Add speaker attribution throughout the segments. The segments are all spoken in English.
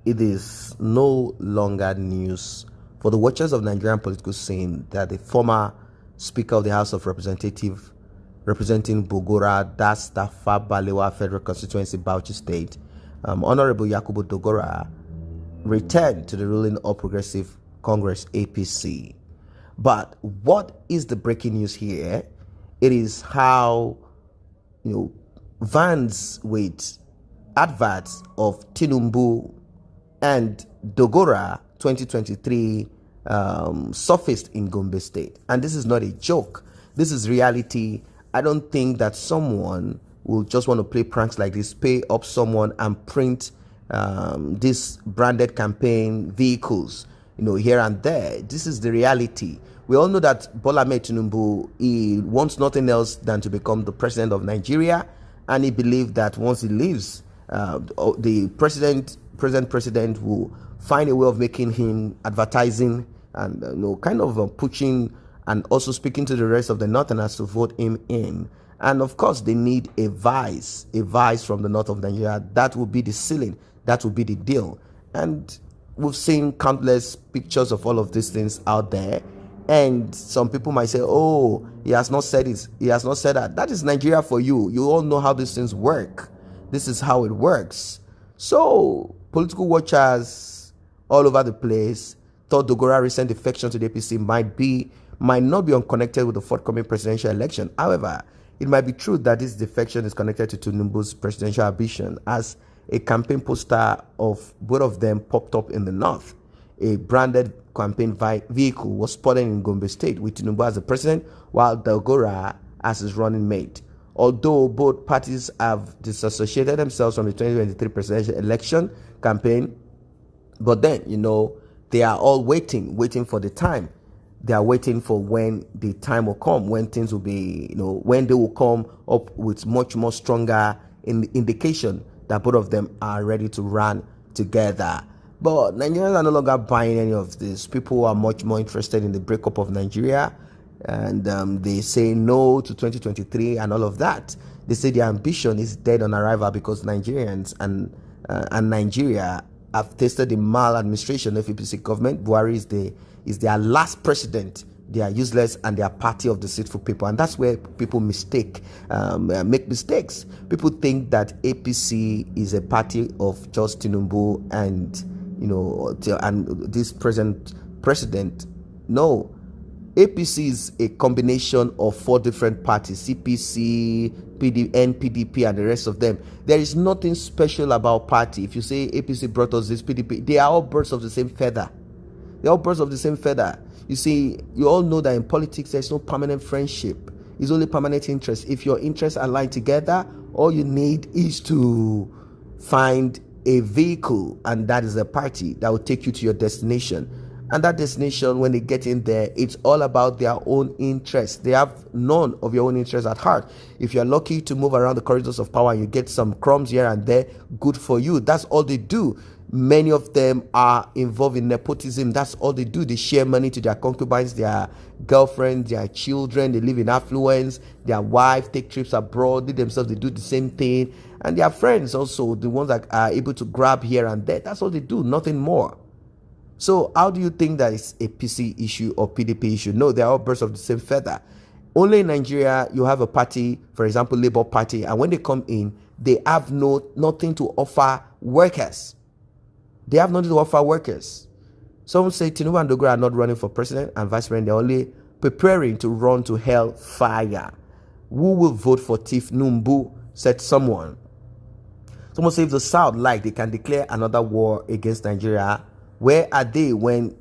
Speaker 1: it is no longer news for the watchers of Nigerian political scene that the former Speaker of the House of Representatives representing Bogora, that's Tafa Balewa Federal Constituency, Bauchi State, Honorable Yakubu Dogora, returned to the ruling All Progressive Congress APC. But what is the breaking news here? It is how vans with adverts of Tinubu and Dogora 2023 surfaced in Gombe State. And this is not a joke. This is reality. I don't think that someone will just want to play pranks like this, pay up someone and print these branded campaign vehicles, here and there. This is the reality. We all know that Bola Ahmed Tinubu, he wants nothing else than to become the president of Nigeria, and he believed that once he leaves, the present president will find a way of making him advertising and kind of pushing and also speaking to the rest of the Northerners to vote him in. And of course, they need a vice from the north of Nigeria. That will be the ceiling. That will be the deal. And we've seen countless pictures of all of these things out there. And some people might say, oh, he has not said it. He has not said that. That is Nigeria for you. You all know how these things work. This is how it works. So political watchers all over the place thought Dogora's recent defection to the APC might not be unconnected with the forthcoming presidential election. However, it might be true that this defection is connected to Tinubu's presidential ambition, as a campaign poster of both of them popped up in the north. A branded campaign vehicle was spotted in Gombe State with Tinubu as the president, while Dogora as his running mate. Although both parties have disassociated themselves from the 2023 presidential election campaign, but then, they are all waiting for the time. They are waiting for when the time will come, when things will be, when they will come up with much more stronger indication that both of them are ready to run together. But Nigerians are no longer buying any of this. People are much more interested in the breakup of Nigeria, and they say no to 2023 and all of that. They say their ambition is dead on arrival because Nigerians and Nigeria have tasted the maladministration of APC government. Buhari is their last president. They are useless and they are party of deceitful people, and that's where people make mistakes. People think that APC is a party of just Tinubu and and this present president. No, APC is a combination of 4 different parties: CPC, NPDP, and the rest of them. There is nothing special about party. If you say APC brought us this, PDP, they are all birds of the same feather. They're all birds of the same feather. You see, you all know that in politics, there's no permanent friendship. It's only permanent interest. If your interests align together, all you need is to find a vehicle, and that is a party that will take you to your destination. And that destination, when they get in there, it's all about their own interests. They have none of your own interests at heart. If you're lucky to move around the corridors of power and you get some crumbs here and there, good for you. That's all they do. Many of them are involved in nepotism. That's all they do. They share money to their concubines, their girlfriends, their children. They live in affluence. Their wives take trips abroad. They themselves, they do the same thing. And their friends also, the ones that are able to grab here and there. That's all they do, nothing more. So how do you think that it's a PC issue or PDP issue? No, they're all birds of the same feather. Only in Nigeria, you have a party, for example, Labour Party, and when they come in, they have nothing to offer workers. They have nothing to offer workers. Some say Tinubu and Dogora are not running for president and vice president. They're only preparing to run to hell fire. Who will vote for Tinubu? Said someone. Someone say if the South they can declare another war against Nigeria. Where are they when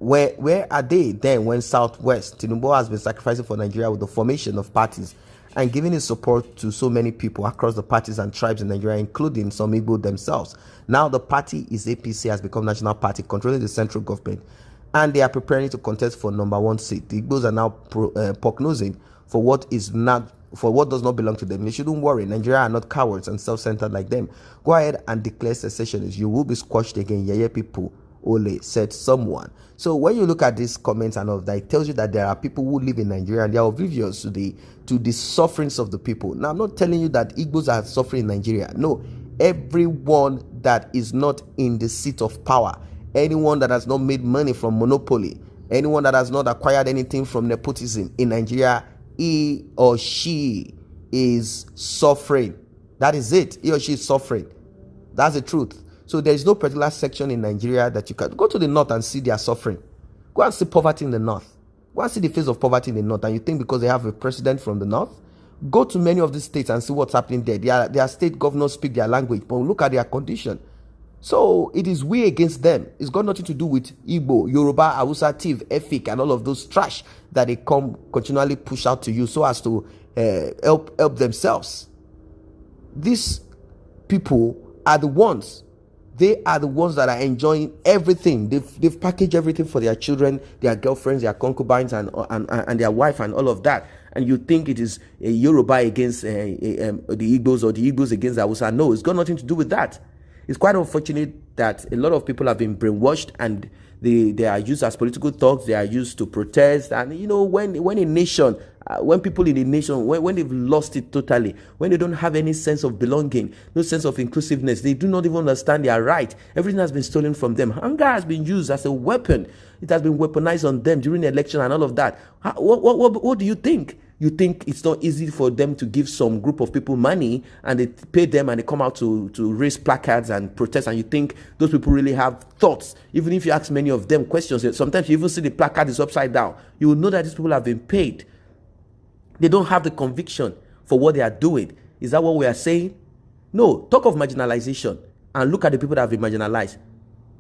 Speaker 1: Southwest Tinubu has been sacrificing for Nigeria with the formation of parties and giving his support to so many people across the parties and tribes in Nigeria, including some Igbo themselves? Now the party is APC, has become national party, controlling the central government, and they are preparing to contest for #1 seat. The Igbos are now prognosing for what does not belong to them. You shouldn't worry. Nigeria are not cowards and self-centered like them. Go ahead and declare secession. You will be squashed again. Yeye people, Ole, said someone. So when you look at these comments and all of that, it tells you that there are people who live in Nigeria and they are oblivious to the sufferings of the people. Now, I'm not telling you that Igbos are suffering in Nigeria. No, Everyone that is not in the seat of power, anyone that has not made money from monopoly, anyone that has not acquired anything from nepotism in Nigeria, he or she is suffering. That is it. He or she is suffering. That's the truth. So there is no particular section in Nigeria that you can go to the north and see their suffering. Go and see poverty in the north. Go and see the face of poverty in the north. And you think because they have a president from the north? Go to many of these states and see what's happening there. Their state governors speak their language, but look at their condition. So it is we against them. It's got nothing to do with Igbo, Yoruba, Hausa, Tiv, Efik, and all of those trash that they continually push out to you so as to help themselves. These people are the ones. They are the ones that are enjoying everything. They've packaged everything for their children, their girlfriends, their concubines, and their wife, and all of that. And you think it is a Yoruba against the Igbos or the Igbos against the Hausa. No, it's got nothing to do with that. It's quite unfortunate that a lot of people have been brainwashed and they are used as political thugs. They are used to protest. And, you know, when a nation, when people in a nation, when they've lost it totally, when they don't have any sense of belonging, no sense of inclusiveness, they do not even understand their right. Everything has been stolen from them. Hunger has been used as a weapon. It has been weaponized on them during the election and all of that. What do you think? You think it's not easy for them to give some group of people money and they pay them and they come out to raise placards and protest, and you think those people really have thoughts? Even if you ask many of them questions, sometimes you even see the placard is upside down. You will know that these people have been paid. They don't have the conviction for what they are doing. Is that what we are saying? No. Talk of marginalization and look at the people that have been marginalized.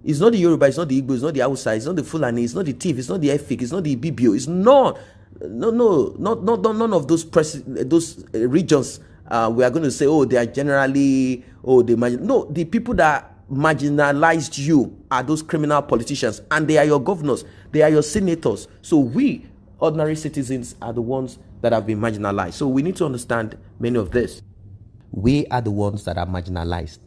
Speaker 1: It's not the Yoruba, it's not the Igbo, it's not the Hausa, it's not the Fulani, it's not the Tiv, it's not the Efik, it's not the Ibibio, it's not. None of those regions we are going to say, oh, they are generally, no, the people that marginalized you are those criminal politicians, and they are your governors, they are your senators. So we ordinary citizens are the ones that have been marginalized. So we need to understand many of this. We are the ones that are marginalized,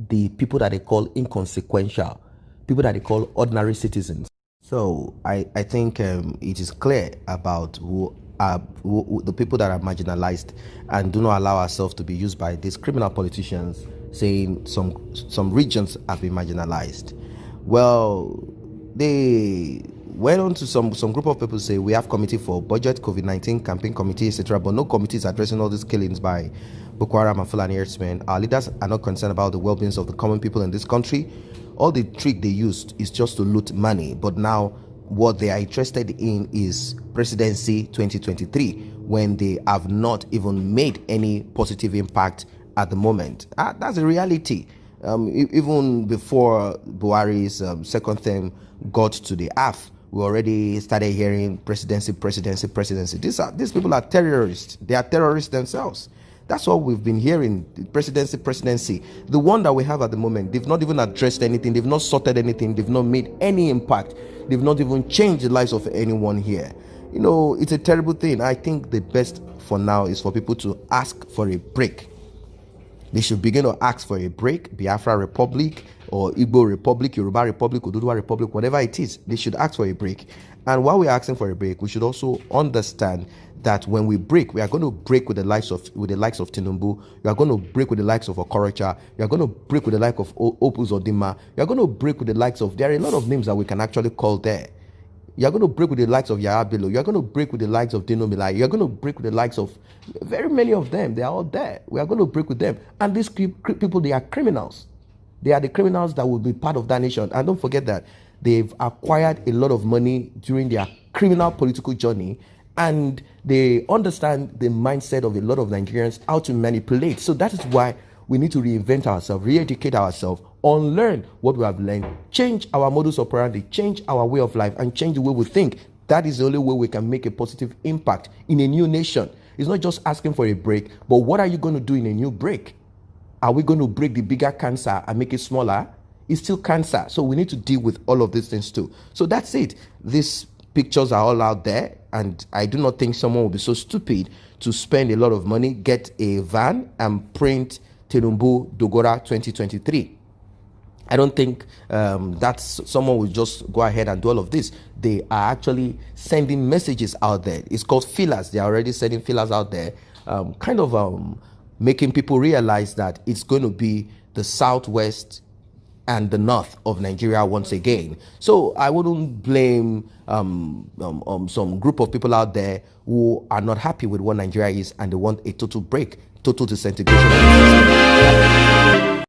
Speaker 1: the people that they call inconsequential, people that they call ordinary citizens. So I think it is clear about who the people that are marginalized, and do not allow ourselves to be used by these criminal politicians saying some regions have been marginalized. Well, they went on to some group of people say we have committee for budget, COVID-19 campaign committee, etc., but no committee is addressing all these killings by Boko Haram and Fulani herdsmen. Our leaders are not concerned about the well-being of the common people in this country. All the trick they used is just to loot money, but now what they are interested in is presidency 2023, when they have not even made any positive impact at the moment. That's a reality. Even before Buhari's second term got to the half, we already started hearing presidency. These people are terrorists. They are terrorists themselves. That's what we've been hearing, presidency. The one that we have at the moment, they've not even addressed anything. They've not sorted anything. They've not made any impact. They've not even changed the lives of anyone here. You know, it's a terrible thing. I think the best for now is for people to ask for a break. They should begin to ask for a break. Biafra Republic or Igbo Republic, Yoruba Republic, Oduduwa Republic, whatever it is, they should ask for a break. And while we're asking for a break, we should also understand that when we break, we are going to break with the likes of Tinubu. We are going to break with the likes of Okorocha. We are going to break with the likes of Opus Odima. We are going to break with the likes of, there are a lot of names that we can actually call there. You are going to break with the likes of Yaya Bello. You are going to break with the likes of Dino Milai. You are going to break with the likes of very many of them. They are all there. We are going to break with them. And these people, they are criminals. They are the criminals that will be part of that nation. And don't forget that they've acquired a lot of money during their criminal political journey, and they understand the mindset of a lot of Nigerians, how to manipulate. So that is why we need to reinvent ourselves, re-educate ourselves, unlearn what we have learned, change our modus operandi, change our way of life, and change the way we think. That is the only way we can make a positive impact in a new nation. It's not just asking for a break, but what are you going to do in a new break? Are we going to break the bigger cancer and make it smaller? It's still cancer. So we need to deal with all of these things too. So that's it. These pictures are all out there, and I do not think someone will be so stupid to spend a lot of money, get a van, and print Tinubu Dogora 2023. I don't think that's someone will just go ahead and do all of this. They are actually sending messages out there. It's called fillers. They are already sending fillers out there, making people realize that it's going to be the southwest and the north of Nigeria once again. So I wouldn't blame some group of people out there who are not happy with what Nigeria is and they want a total break, total disintegration of the system.